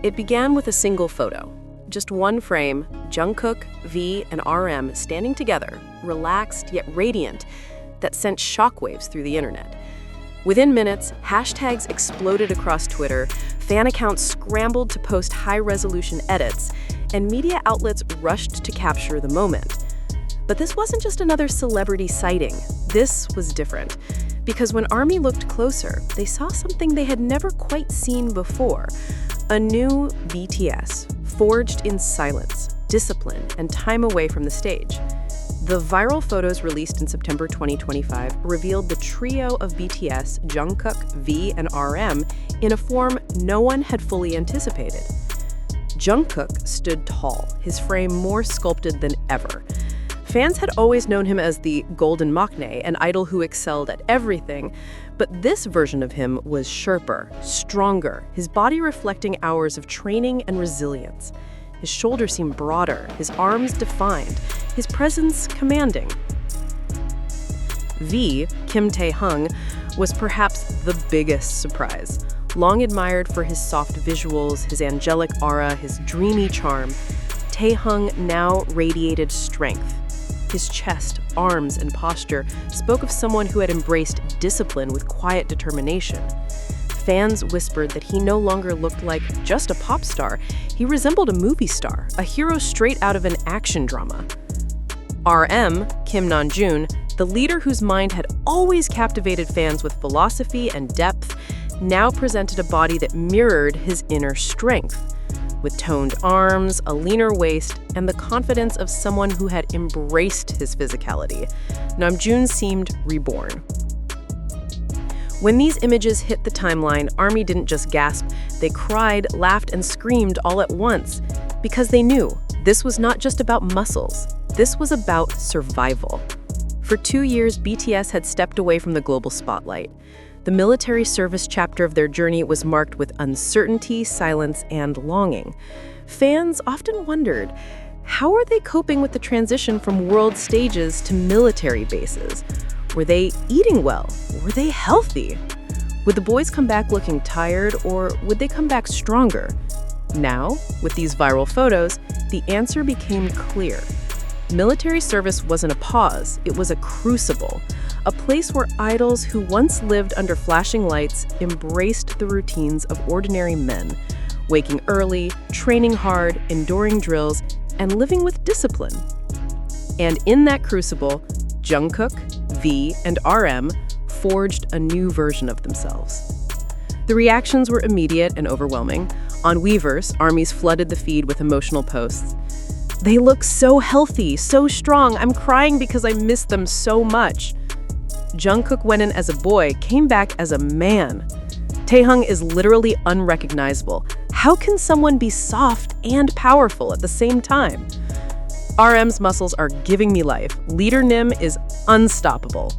It began with a single photo. Just one frame, Jungkook, V, and RM standing together, relaxed yet radiant, that sent shockwaves through the internet. Within minutes, hashtags exploded across Twitter, fan accounts scrambled to post high-resolution edits, and media outlets rushed to capture the moment. But this wasn't just another celebrity sighting. This was different. Because when ARMY looked closer, they saw something they had never quite seen before. A new BTS, forged in silence, discipline, and time away from the stage. The viral photos released in September 2025 revealed the trio of BTS, Jungkook, V, and RM in a form no one had fully anticipated. Jungkook stood tall, his frame more sculpted than ever. Fans had always known him as the golden maknae, an idol who excelled at everything, but this version of him was sharper, stronger, his body reflecting hours of training and resilience. His shoulders seemed broader, his arms defined, his presence commanding. V, Kim Tae-hung, was perhaps the biggest surprise. Long admired for his soft visuals, his angelic aura, his dreamy charm, Tae-hung now radiated strength. His chest, arms, and posture spoke of someone who had embraced discipline with quiet determination. Fans whispered that he no longer looked like just a pop star. He resembled a movie star, a hero straight out of an action drama. RM, Kim Namjoon, the leader whose mind had always captivated fans with philosophy and depth, now presented a body that mirrored his inner strength. With toned arms, a leaner waist, and the confidence of someone who had embraced his physicality, Namjoon seemed reborn. When these images hit the timeline, ARMY didn't just gasp, they cried, laughed, and screamed all at once, because they knew this was not just about muscles, this was about survival. For 2 years, BTS had stepped away from the global spotlight. The military service chapter of their journey was marked with uncertainty, silence, and longing. Fans often wondered, how are they coping with the transition from world stages to military bases? Were they eating well? Were they healthy? Would the boys come back looking tired, or would they come back stronger? Now, with these viral photos, the answer became clear. Military service wasn't a pause, it was a crucible, a place where idols who once lived under flashing lights embraced the routines of ordinary men, waking early, training hard, enduring drills, and living with discipline. And in that crucible, Jungkook, V, and RM forged a new version of themselves. The reactions were immediate and overwhelming. On Weverse, ARMYs flooded the feed with emotional posts. "They look so healthy, so strong. I'm crying because I miss them so much." Jungkook went in as a boy, came back as a man. Tae-hung is literally unrecognizable. How can someone be soft and powerful at the same time? RM's muscles are giving me life. Leader Nim is unstoppable.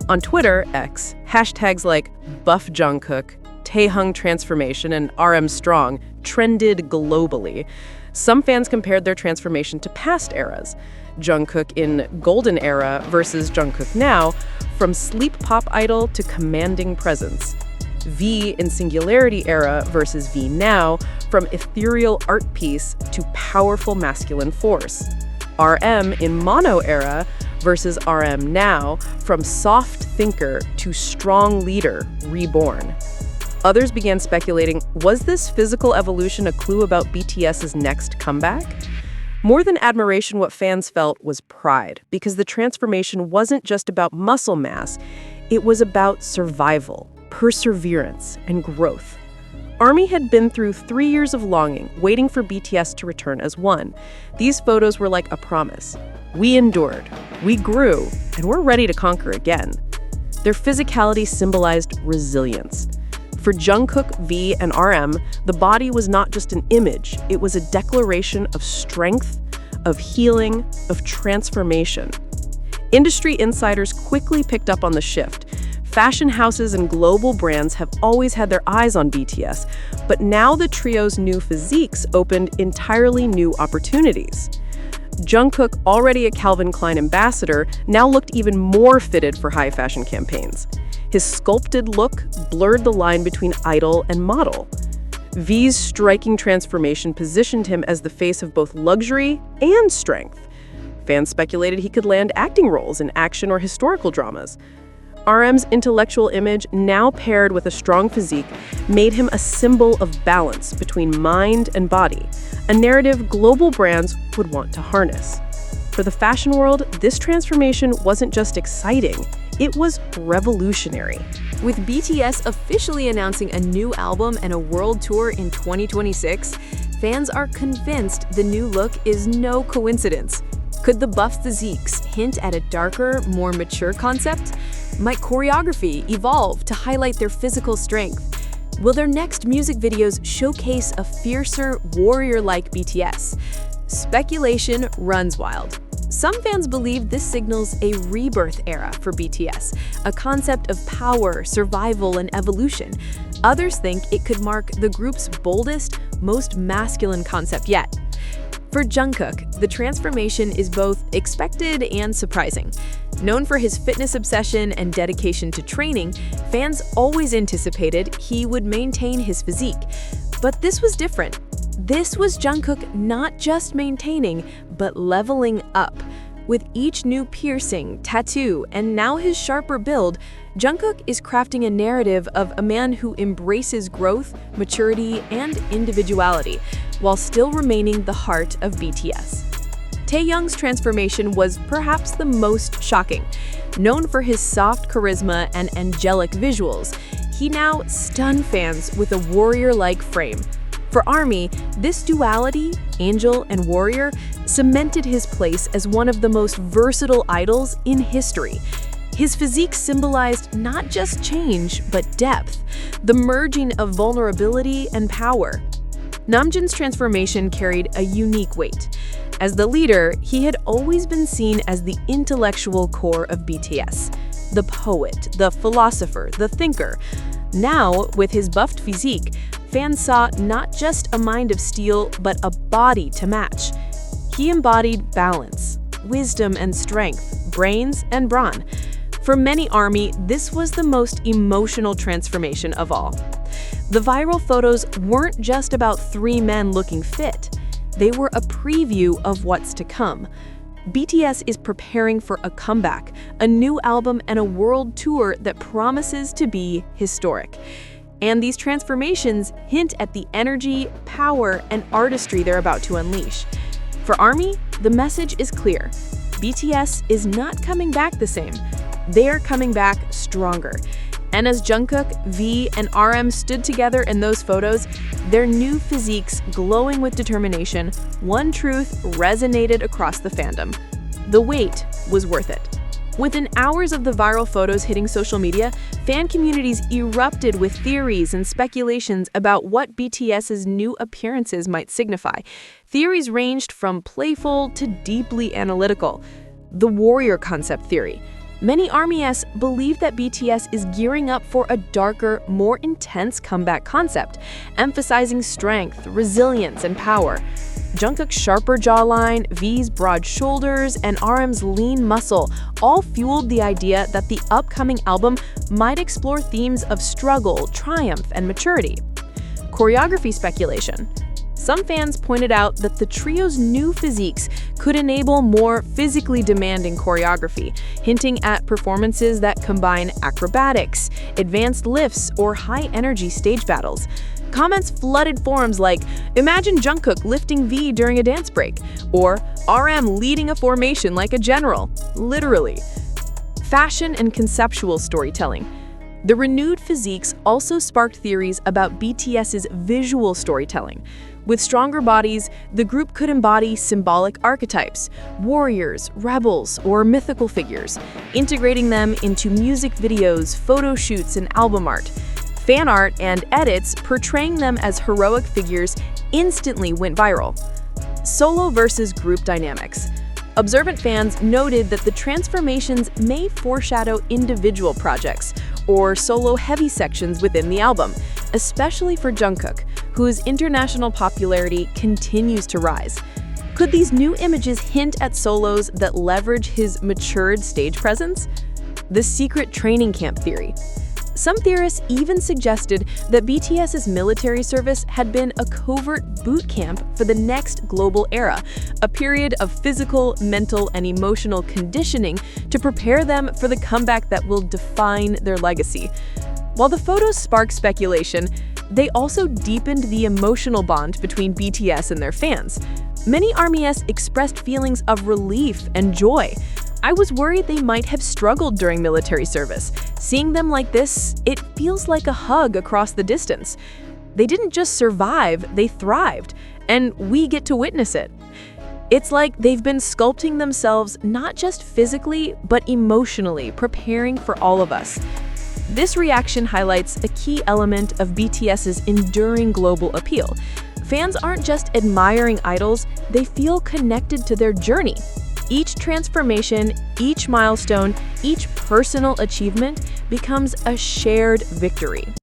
On Twitter, X, hashtags like Buff Jungkook, Tae-hung transformation, and RM strong trended globally. Some fans compared their transformation to past eras. Jungkook in golden era versus Jungkook now, from sleep pop idol to commanding presence. V in singularity era versus V now, from ethereal art piece to powerful masculine force. RM in mono era versus RM now, from soft thinker to strong leader, reborn. Others began speculating, was this physical evolution a clue about BTS's next comeback? More than admiration, what fans felt was pride, because the transformation wasn't just about muscle mass, it was about survival, perseverance, and growth. ARMY had been through 3 years of longing, waiting for BTS to return as one. These photos were like a promise. We endured, we grew, and we're ready to conquer again. Their physicality symbolized resilience. For Jungkook, V, and RM, the body was not just an image, it was a declaration of strength, of healing, of transformation. Industry insiders quickly picked up on the shift. Fashion houses and global brands have always had their eyes on BTS, but now the trio's new physiques opened entirely new opportunities. Jungkook, already a Calvin Klein ambassador, now looked even more fitted for high fashion campaigns. His sculpted look blurred the line between idol and model. V's striking transformation positioned him as the face of both luxury and strength. Fans speculated he could land acting roles in action or historical dramas. RM's intellectual image, now paired with a strong physique, made him a symbol of balance between mind and body, a narrative global brands would want to harness. For the fashion world, this transformation wasn't just exciting, it was revolutionary. With BTS officially announcing a new album and a world tour in 2026, fans are convinced the new look is no coincidence. Could the buff Physiques hint at a darker, more mature concept? Might choreography evolve to highlight their physical strength? Will their next music videos showcase a fiercer, warrior-like BTS? Speculation runs wild. Some fans believe this signals a rebirth era for BTS, a concept of power, survival, and evolution. Others think it could mark the group's boldest, most masculine concept yet. For Jungkook, the transformation is both expected and surprising. Known for his fitness obsession and dedication to training, fans always anticipated he would maintain his physique. But this was different. This was Jungkook not just maintaining, but leveling up. With each new piercing, tattoo, and now his sharper build, Jungkook is crafting a narrative of a man who embraces growth, maturity, and individuality, while still remaining the heart of BTS. Taehyung's transformation was perhaps the most shocking. Known for his soft charisma and angelic visuals, he now stunned fans with a warrior-like frame. For ARMY, this duality, angel and warrior, cemented his place as one of the most versatile idols in history. His physique symbolized not just change, but depth, the merging of vulnerability and power. Namjoon's transformation carried a unique weight. As the leader, he had always been seen as the intellectual core of BTS, the poet, the philosopher, the thinker. Now, with his buffed physique, fans saw not just a mind of steel, but a body to match. He embodied balance, wisdom and strength, brains and brawn. For many ARMY, this was the most emotional transformation of all. The viral photos weren't just about three men looking fit. They were a preview of what's to come. BTS is preparing for a comeback, a new album, and a world tour that promises to be historic. And these transformations hint at the energy, power, and artistry they're about to unleash. For ARMY, the message is clear. BTS is not coming back the same. They're coming back stronger. And as Jungkook, V, and RM stood together in those photos, their new physiques glowing with determination, one truth resonated across the fandom. The wait was worth it. Within hours of the viral photos hitting social media, fan communities erupted with theories and speculations about what BTS's new appearances might signify. Theories ranged from playful to deeply analytical. The warrior concept theory. Many ARMYs believe that BTS is gearing up for a darker, more intense comeback concept, emphasizing strength, resilience, and power. Jungkook's sharper jawline, V's broad shoulders, and RM's lean muscle all fueled the idea that the upcoming album might explore themes of struggle, triumph, and maturity. Choreography speculation. Some fans pointed out that the trio's new physiques could enable more physically demanding choreography, hinting at performances that combine acrobatics, advanced lifts, or high-energy stage battles. Comments flooded forums like, "Imagine Jungkook lifting V during a dance break," or "RM leading a formation like a general." Literally. Fashion and conceptual storytelling. The renewed physiques also sparked theories about BTS's visual storytelling. With stronger bodies, the group could embody symbolic archetypes, warriors, rebels, or mythical figures, integrating them into music videos, photo shoots, and album art. Fan art and edits portraying them as heroic figures instantly went viral. Solo versus group dynamics. Observant fans noted that the transformations may foreshadow individual projects or solo-heavy sections within the album, especially for Jungkook, whose international popularity continues to rise. Could these new images hint at solos that leverage his matured stage presence? The secret training camp theory. Some theorists even suggested that BTS's military service had been a covert boot camp for the next global era, a period of physical, mental, and emotional conditioning to prepare them for the comeback that will define their legacy. While the photos spark speculation, they also deepened the emotional bond between BTS and their fans. Many ARMYs expressed feelings of relief and joy. I was worried they might have struggled during military service. Seeing them like this, it feels like a hug across the distance. They didn't just survive, they thrived, and we get to witness it. It's like they've been sculpting themselves not just physically, but emotionally, preparing for all of us. This reaction highlights a key element of BTS's enduring global appeal. Fans aren't just admiring idols, they feel connected to their journey. Each transformation, each milestone, each personal achievement becomes a shared victory.